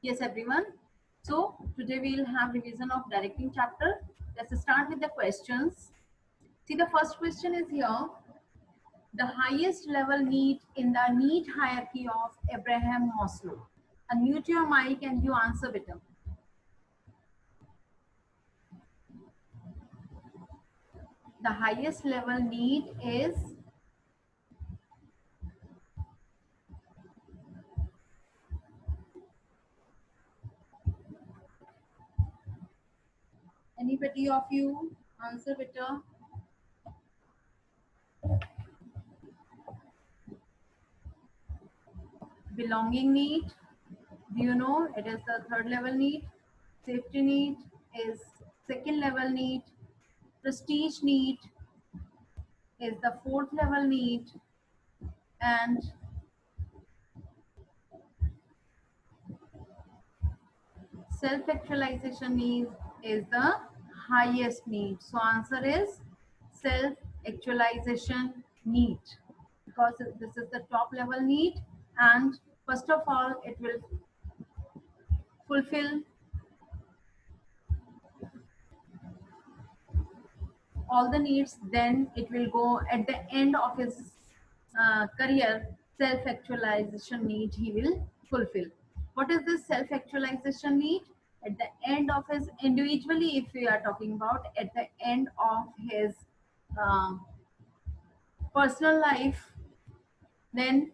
Yes, everyone. So today we'll have revision of directing chapter. Let's start with the questions. See, the first question is here. The highest level need in the need hierarchy of Abraham Maslow. Unmute your mic and you answer better. The highest level need is anybody of you answer better. Belonging need. Do you know it is the third level need? Safety need is second level need. Prestige need is the fourth level need, and self-actualization need is the highest need. So answer is self-actualization need, because this is the top level need, and first of all it will fulfill all the needs, then it will go at the end of his career. Self-actualization need he will fulfill. What is this self-actualization need? At the end of his, individually if we are talking about, at the end of his um, personal life, then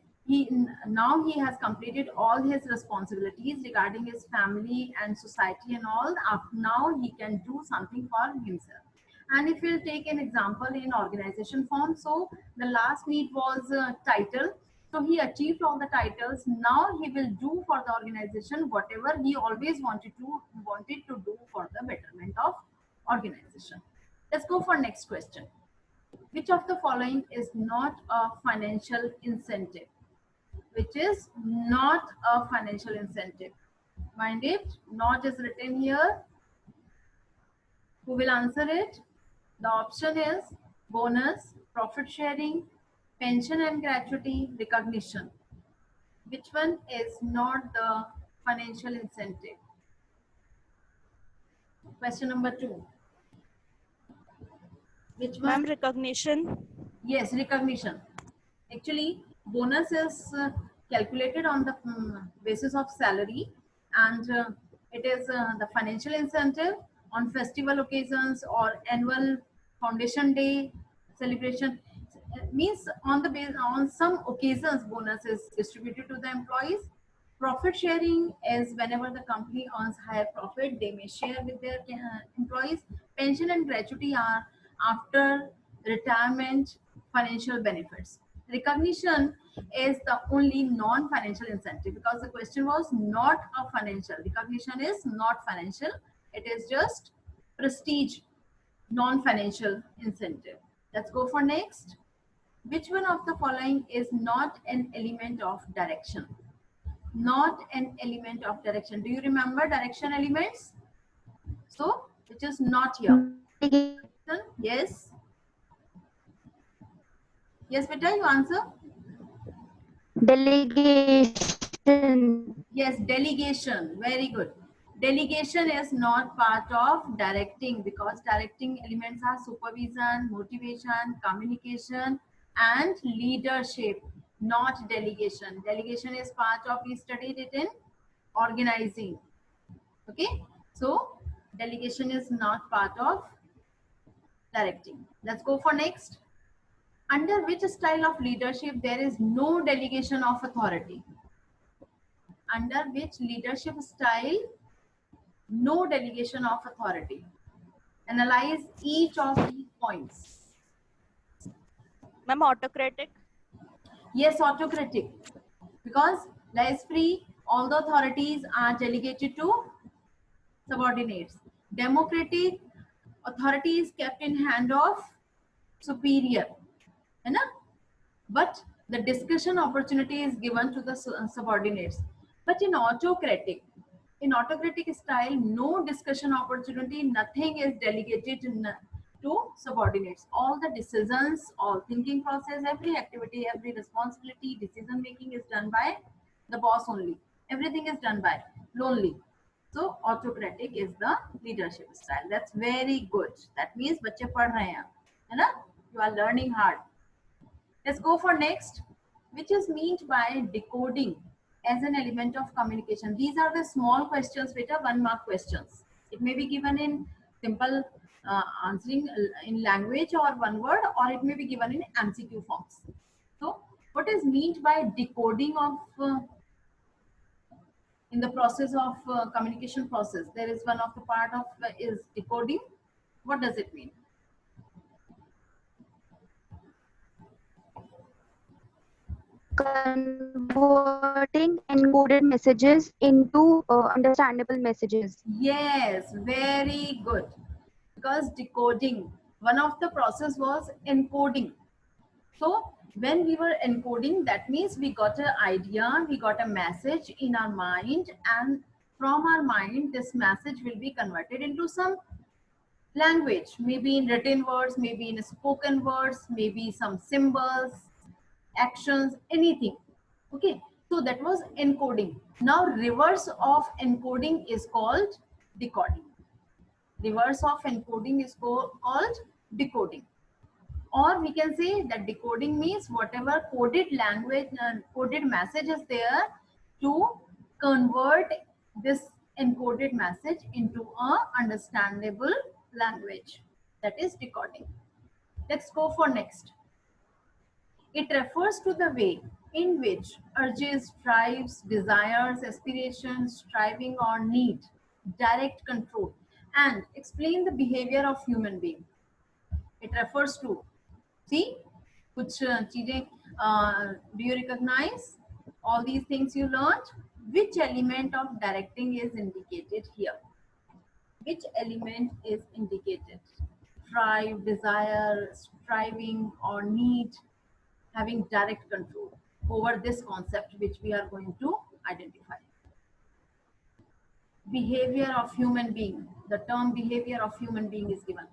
now he has completed all his responsibilities regarding his family and society and all. Now he can do something for himself. And if we'll take an example in organization form, so the last need was title. So he achieved all the titles. Now he will do for the organization whatever he always wanted to do for the betterment of organization. Let's go for next question. Which of the following is not a financial incentive? Which is not a financial incentive? Mind it, not is written here. Who will answer it? The option is bonus, profit sharing, pension and gratuity, recognition. Which one is not the financial incentive? Question number 2. Which one? Ma'am, recognition. Yes, recognition. Actually, bonus is calculated on the basis of salary, and it is the financial incentive on festival occasions or annual foundation day celebration. Means on the base, on some occasions bonus is distributed to the employees. Profit sharing is whenever the company earns higher profit, they may share with their employees. Pension and gratuity are after retirement financial benefits. Recognition is the only non-financial incentive, because the question was not a financial. Recognition is not financial. It is just prestige, non-financial incentive. Let's go for next. Which one of the following is not an element of direction? Not an element of direction. Do you remember direction elements? So, which is not here. Yes. Yes, beta, you answer. Delegation. Yes, delegation. Very good. Delegation is not part of directing, because directing elements are supervision, motivation, communication, and leadership, not delegation. Delegation is part of, we studied it in organizing. Okay, so delegation is not part of directing. Let's go for next. Under which style of leadership there is no delegation of authority? Under which leadership style no delegation of authority? Analyze each of these points. Ma'am, autocratic. Yes, autocratic, because laissez-faire, all the authorities are delegated to subordinates. Democratic, authority is kept in hand of superior, है ना? But the discussion opportunity is given to the subordinates. But in autocratic style, no discussion opportunity, nothing is delegated to subordinates. All the decisions, all thinking process, every activity, every responsibility, decision making is done by the boss only. Everything is done by. lonely. So autocratic is the leadership style. That's very good. That means बच्चे पढ़ रहे हैं, है ना? You are learning hard. Let's go for next, which is meant by decoding as an element of communication. These are the small questions which are 1 mark questions. It may be given in simple answering in language or one word, or it may be given in MCQ forms. So what is meant by decoding of in the process of communication process? There is one of the part of is decoding. What does it mean? Converting encoded messages into understandable messages. Yes, very good. Because decoding, one of the process was encoding. So when we were encoding, that means we got an idea, we got a message in our mind, and from our mind, this message will be converted into some language, maybe in written words, maybe in spoken words, maybe some symbols, actions, anything. Okay, so that was encoding. Now reverse of encoding is called decoding. Reverse of encoding is called decoding. Or we can say that decoding means whatever coded language, coded message is there, to convert this encoded message into a understandable language. That is decoding. Let's go for next. It refers to the way in which urges, drives, desires, aspirations, striving or need direct control and explain the behavior of human being. It refers to, see, कुछ चीजें, do you recognize all these things you learned? Which element of directing is indicated here? Which element is indicated? Drive, desire, striving or need, having direct control over this concept which we are going to identify. Behavior of human being. The term behavior of human being is given.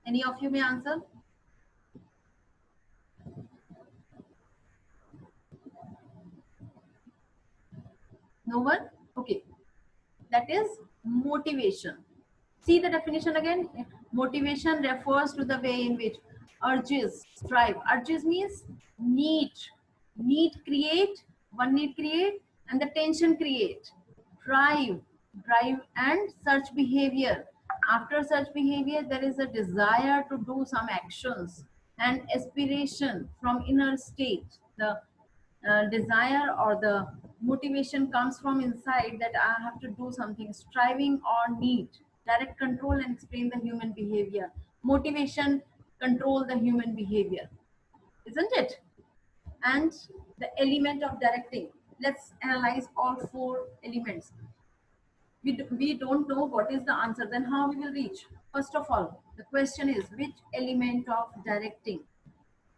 Any of you may answer? No one? Okay. That is motivation. See the definition again. Motivation refers to the way in which urges, drive. Urges means need. Need create, one need create, and the tension create. Drive, drive and such behavior. After such behavior, there is a desire to do some actions and aspiration from inner state. The desire or the motivation comes from inside that I have to do something, striving or need, direct control and explain the human behavior. Motivation control the human behavior, isn't it? And the element of directing. Let's analyze all 4 elements. We don't know what is the answer, then how we will reach? First of all, the question is which element of directing?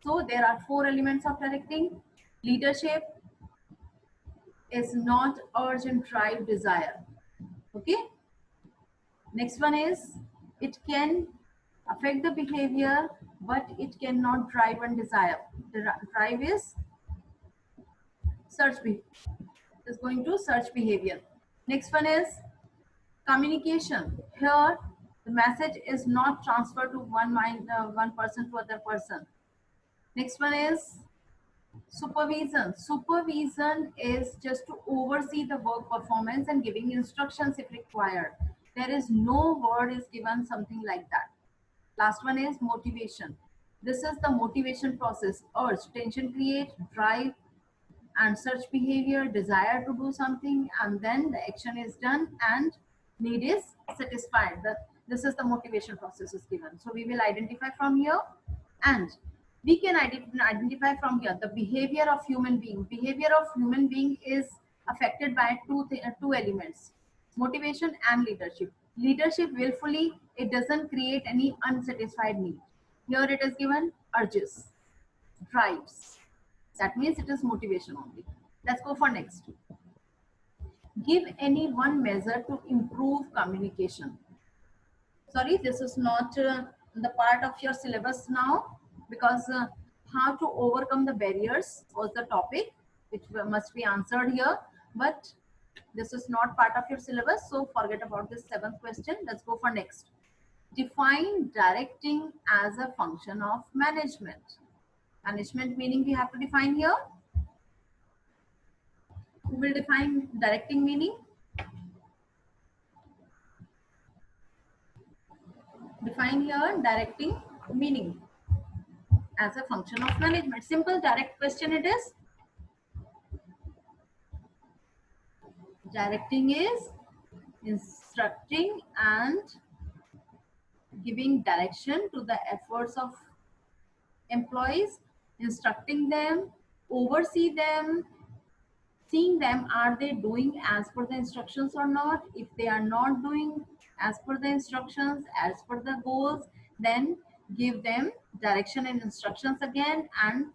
So there are 4 elements of directing. Leadership is not urgent drive desire. Okay. Next one is it can affect the behavior, but it cannot drive and desire. The drive is search behavior. Is going to search behavior. Next one is communication. Here the message is not transferred to one person to other person. Next one is supervision. Supervision is just to oversee the work performance and giving instructions if required. There is no word is given something like that. Last one is motivation. This is the motivation process. Urge, tension create, drive and search behavior, desire to do something, and then the action is done and need is satisfied. This is the motivation process is given. So we will identify from here, and we can identify from here the behavior of human being. Behavior of human being is affected by two elements, motivation and leadership. Leadership willfully, it doesn't create any unsatisfied need. Here it is given urges, drives. That means it is motivation only. Let's go for next. Give any one measure to improve communication. Sorry, this is not the part of your syllabus now, because how to overcome the barriers was the topic which must be answered here, but this is not part of your syllabus, so forget about this 7th question. Let's go for next. Define directing as a function of management. Management meaning we have to define here. Who will define directing meaning? Define here directing meaning as a function of management. Simple direct question it is. Directing is instructing and giving direction to the efforts of employees, instructing them, oversee them, seeing them, are they doing as per the instructions or not? If they are not doing as per the instructions, as per the goals, then give them direction and instructions again and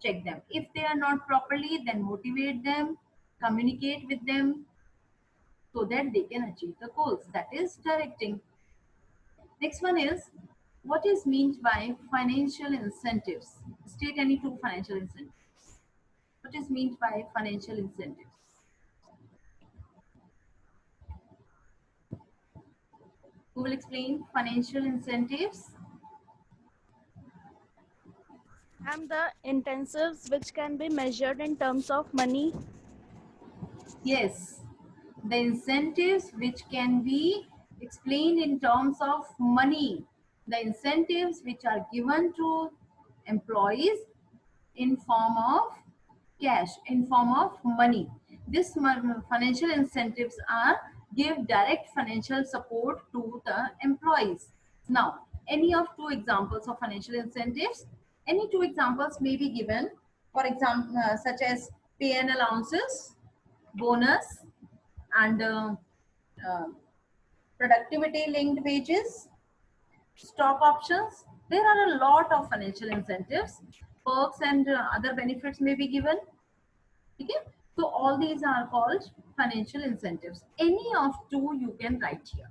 check them. If they are not properly, then motivate them, communicate with them so that they can achieve the goals. That is directing. Next one is, what is meant by financial incentives? State any two financial incentives. What is meant by financial incentives? Who will explain financial incentives? And the intensives which can be measured in terms of money. Yes, the incentives which can be explained in terms of money. The incentives which are given to employees in form of cash, in form of money. This financial incentives are give direct financial support to the employees. Now, any of two examples of financial incentives, any two examples may be given. For example, such as pay and allowances, bonus, and productivity linked wages, stock options. There are a lot of financial incentives, perks and other benefits may be given. Okay? So all these are called financial incentives. Any of two you can write here.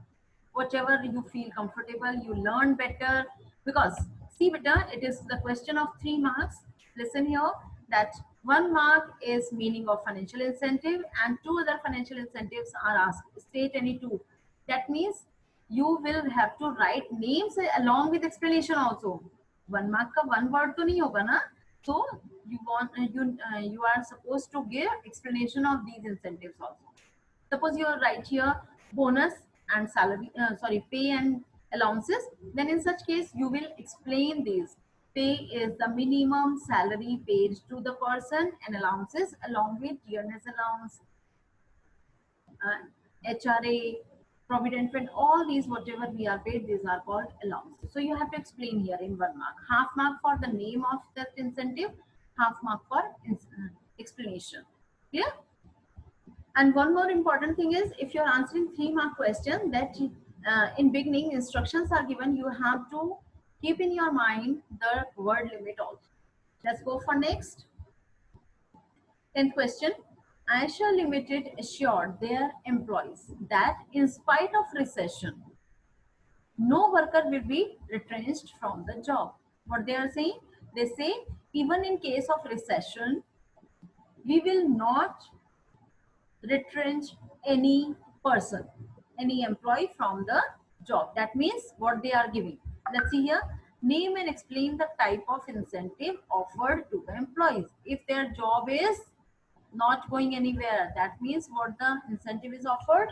Whatever you feel comfortable, you learn better, because see beta, it is the question of 3 marks. Listen here, that 1 mark is meaning of financial incentive and 2 other financial incentives are asked. State any two. That means you will have to write names along with explanation also. 1 mark ka 1 word to nahi hoga na. So you are supposed to give explanation of these incentives also. Suppose you write here bonus and salary, pay and allowances. Then in such case you will explain these. Pay is the minimum salary paid to the person, and allowances along with dearness allowance, HRA, provident fund, all these whatever we are paid, these are called allowances. So you have to explain here in 1 mark. Half mark for the name of that incentive, half mark for explanation. Clear? And one more important thing is, if you're answering 3 mark question, that in beginning instructions are given, you have to keep in your mind the word limit also. Let's go for next. 10th question. Aisha Limited assured their employees that in spite of recession, no worker will be retrenched from the job. What they are saying? They say even in case of recession, we will not retrench any person, any employee from the job. That means what they are giving. Let's see here. Name and explain the type of incentive offered to the employees. If their job is not going anywhere, that means what the incentive is offered?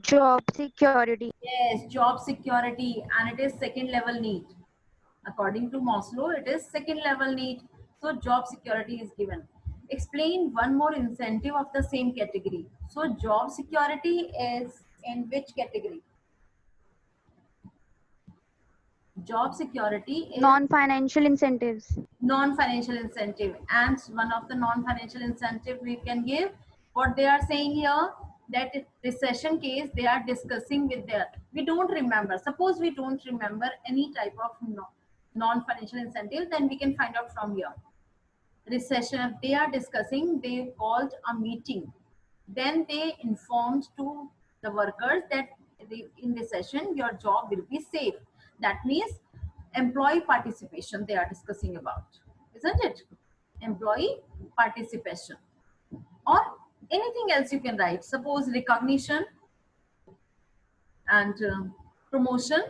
Job security. Yes, job security, and it is second level need. According to Maslow, it is second level need. So job security is given. Explain one more incentive of the same category. So job security is in which category? Job security is Non-financial incentives. non-financial incentive, and one of the non-financial incentive we can give, what they are saying here, that recession case they are discussing with their, we don't remember, suppose we don't remember any type of non-financial incentive, then we can find out from here. Recession they are discussing, they called a meeting, then they informed to the workers that in recession your job will be safe. That means employee participation they are discussing about, isn't it? Employee participation, or anything else you can write. Suppose recognition and promotion,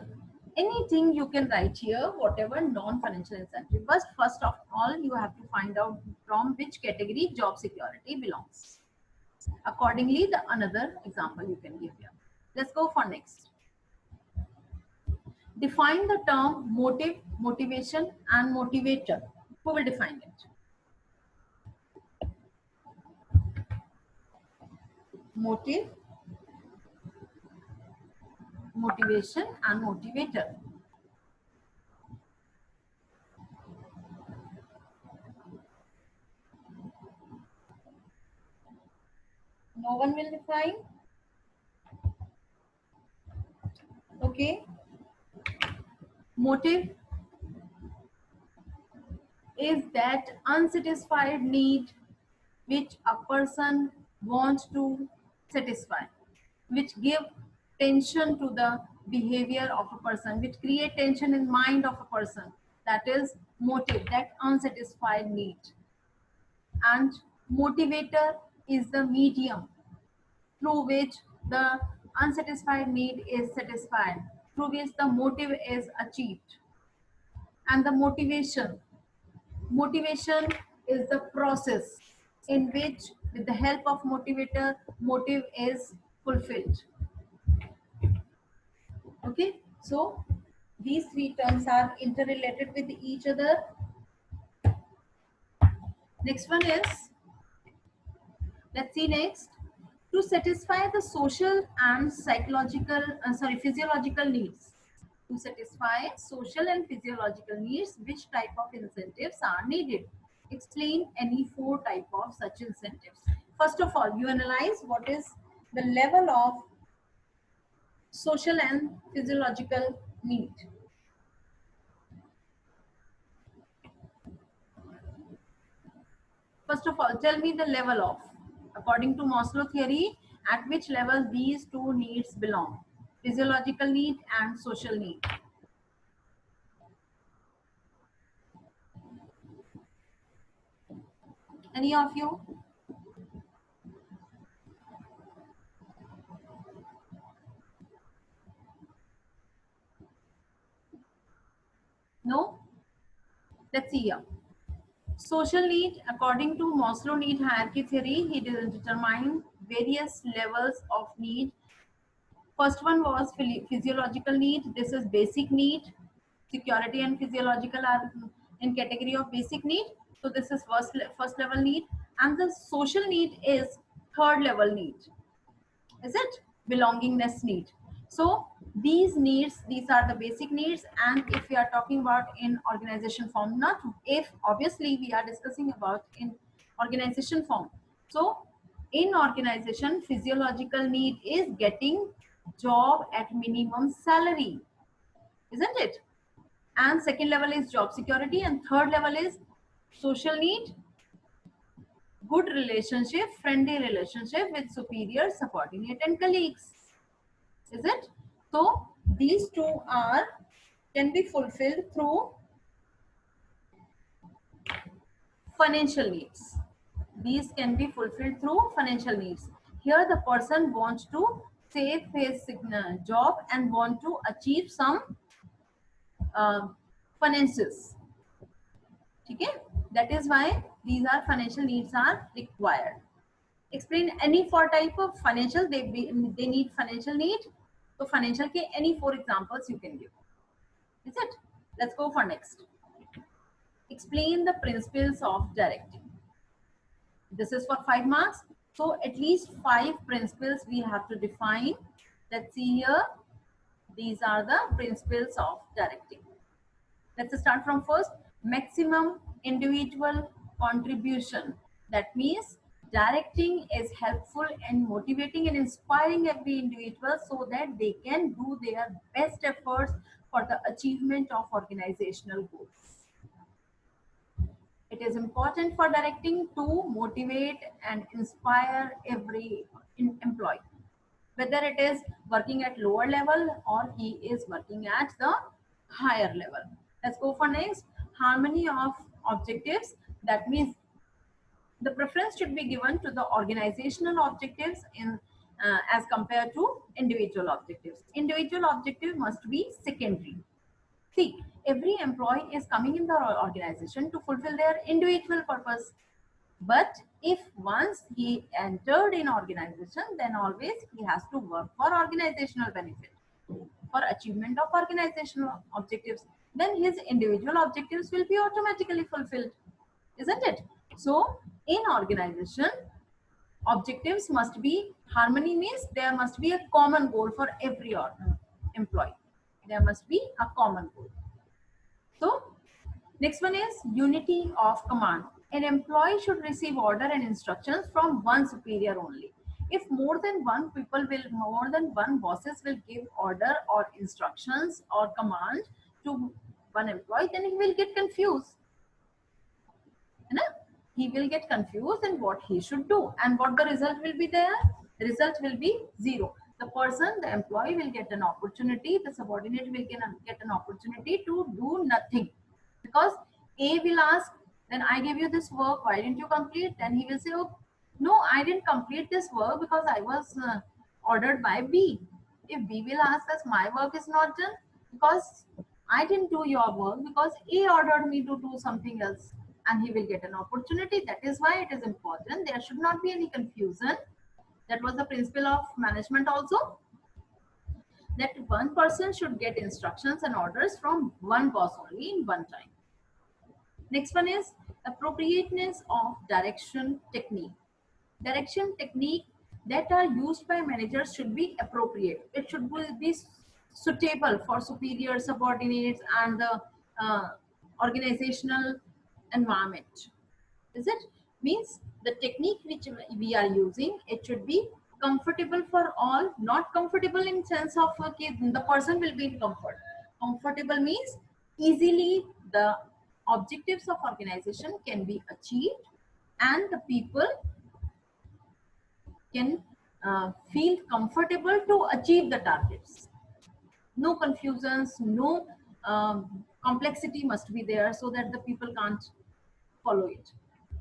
anything you can write here, whatever non-financial incentive. But first of all, you have to find out from which category job security belongs. Accordingly, the another example you can give here. Let's go for next. Define the term motive, motivation, and motivator. Who will define it? Motive, motivation, and motivator. No one will define? Okay. Motive is that unsatisfied need which a person wants to satisfy, which give tension to the behavior of a person, which create tension in mind of a person. That is motive, that unsatisfied need. And motivator is the medium through which the unsatisfied need is satisfied, through which the motive is achieved. And the motivation is the process in which, with the help of motivator, motive is fulfilled. Okay, so these three terms are interrelated with each other. Next one is, let's see next. To satisfy the social and physiological needs. To satisfy social and physiological needs, which type of incentives are needed? Explain any four type of such incentives. First of all, you analyze what is the level of social and physiological need. First of all, tell me the level of, according to Maslow theory, at which level these two needs belong, physiological need and social need. Any of you? No? Let's see here. Social need, according to Maslow need hierarchy theory, he determined various levels of need. First one was physiological need. This is basic need. Security and physiological are in category of basic need. So this is first level need. And the social need is third level need. Is it? Belongingness need. So these needs, these are the basic needs. And if we are talking about in organization form, not if, obviously we are discussing about in organization form. So in organization, physiological need is getting job at minimum salary, isn't it? And second level is job security, and third level is social need, good relationship, friendly relationship with superior, subordinate, and colleagues. Is it? So these two can be fulfilled through financial needs. These can be fulfilled through financial needs. Here the person wants to save his job and want to achieve some finances. Okay? That is why these are financial needs are required. Explain any four type of financial, they need financial need. So financial ke any four examples you can give. Is it? Let's go for next. Explain the principles of directing. This is for 5 marks. So at least 5 principles we have to define. Let's see here. These are the principles of directing. Let's start from first. Maximum individual contribution. That means directing is helpful in motivating and inspiring every individual so that they can do their best efforts for the achievement of organizational goals. It is important for directing to motivate and inspire every employee, whether it is working at lower level or he is working at the higher level. Let's go for next. Harmony of objectives. That means the preference should be given to the organizational objectives in as compared to individual objectives. Individual objective must be secondary. See, every employee is coming in the organization to fulfill their individual purpose. But if once he entered in organization, then always he has to work for organizational benefit, for achievement of organizational objectives. Then his individual objectives will be automatically fulfilled, isn't it? So in organization, objectives must be harmony, means there must be a common goal for every employee. There must be a common goal. So next one is unity of command. An employee should receive order and instructions from one superior only. If more than one bosses will give order or instructions or command to one employee, then he will get confused. He will get confused in what he should do, and what the result will be there. The result will be zero. The employee will get an opportunity, the subordinate will get an opportunity to do nothing, because A will ask, then I gave you this work, why didn't you complete? Then he will say, oh no, I didn't complete this work because I was ordered by B. If B will ask us, my work is not done because I didn't do your work, because A ordered me to do something else, and he will get an opportunity. That is why it is important. There should not be any confusion. That was the principle of management also, that one person should get instructions and orders from one boss only in one time. Next one is appropriateness of direction technique. Direction technique that are used by managers should be appropriate. It should be suitable for superior, subordinates, and the organizational environment. Is it? Means the technique which we are using, it should be comfortable for all, not comfortable in sense of the person will be in comfort. Comfortable means easily the objectives of organization can be achieved and the people can feel comfortable to achieve the targets. No confusions, no complexity must be there, so that the people can't follow it.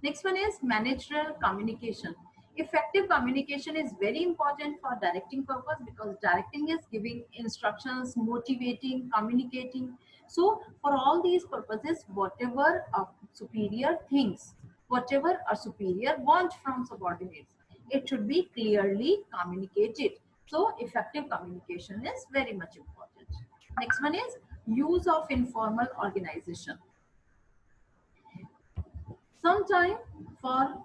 Next one is managerial communication. Effective communication is very important for directing purpose, because directing is giving instructions, motivating, communicating. So for all these purposes, whatever a superior thinks, whatever a superior wants from subordinates, it should be clearly communicated. So effective communication is very much important. Next one is use of informal organization. Sometime for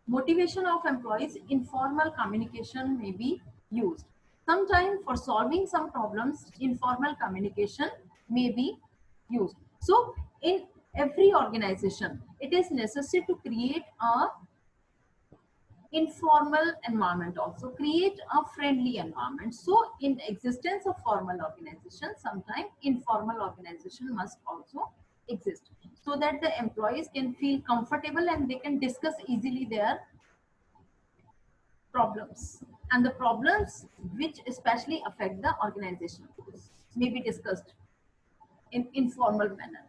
motivation of employees, informal communication may be used. Sometime for solving some problems, informal communication may be used. So in every organization, it is necessary to create a informal environment, also create a friendly environment. So in existence of formal organization, sometimes informal organization must also exist, so that the employees can feel comfortable and they can discuss easily their problems, and the problems which especially affect the organization may be discussed in informal manner.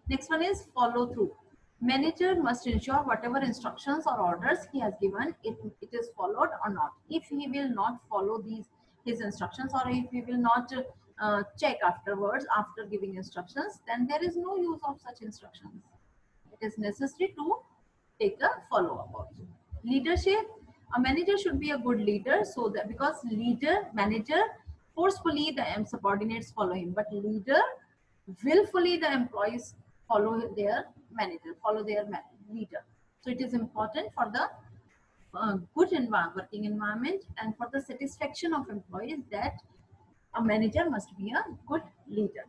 Next one is follow through. Manager must ensure whatever instructions or orders he has given, it is followed or not. If he will not follow his instructions, or if he will not check afterwards after giving instructions, then there is no use of such instructions. It is necessary to take a follow-up also. Leadership, a manager should be a good leader, so that because manager forcefully the subordinates follow him, but leader willfully the employees follow their manager, follow their leader. So it is important for the good working environment and for the satisfaction of employees that a manager must be a good leader.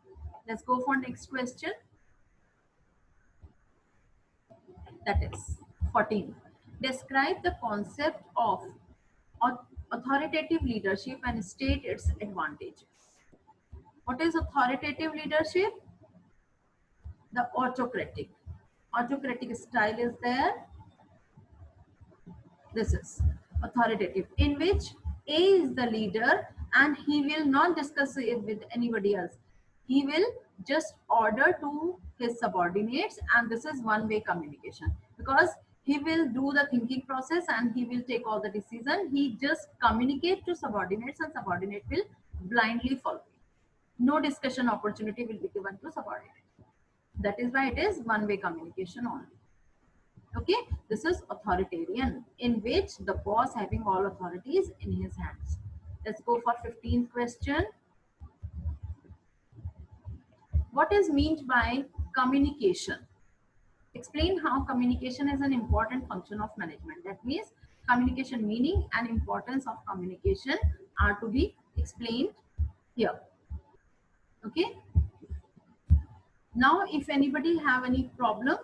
Let's go for next question. That is 14. Describe the concept of authoritative leadership and state its advantages. What is authoritative leadership? The autocratic style is there. This is authoritative, in which A is the leader and he will not discuss it with anybody else. He will just order to his subordinates, and this is one-way communication, because he will do the thinking process and he will take all the decision. He just communicate to subordinates and subordinate will blindly follow. No discussion opportunity will be given to subordinate. That is why it is one-way communication only. Okay, this is authoritarian, in which the boss having all authorities in his hands. Let's go for 15th question. What is meant by communication? Explain how communication is an important function of management. That means communication meaning and importance of communication are to be explained here. Okay. Now, if anybody have any problem,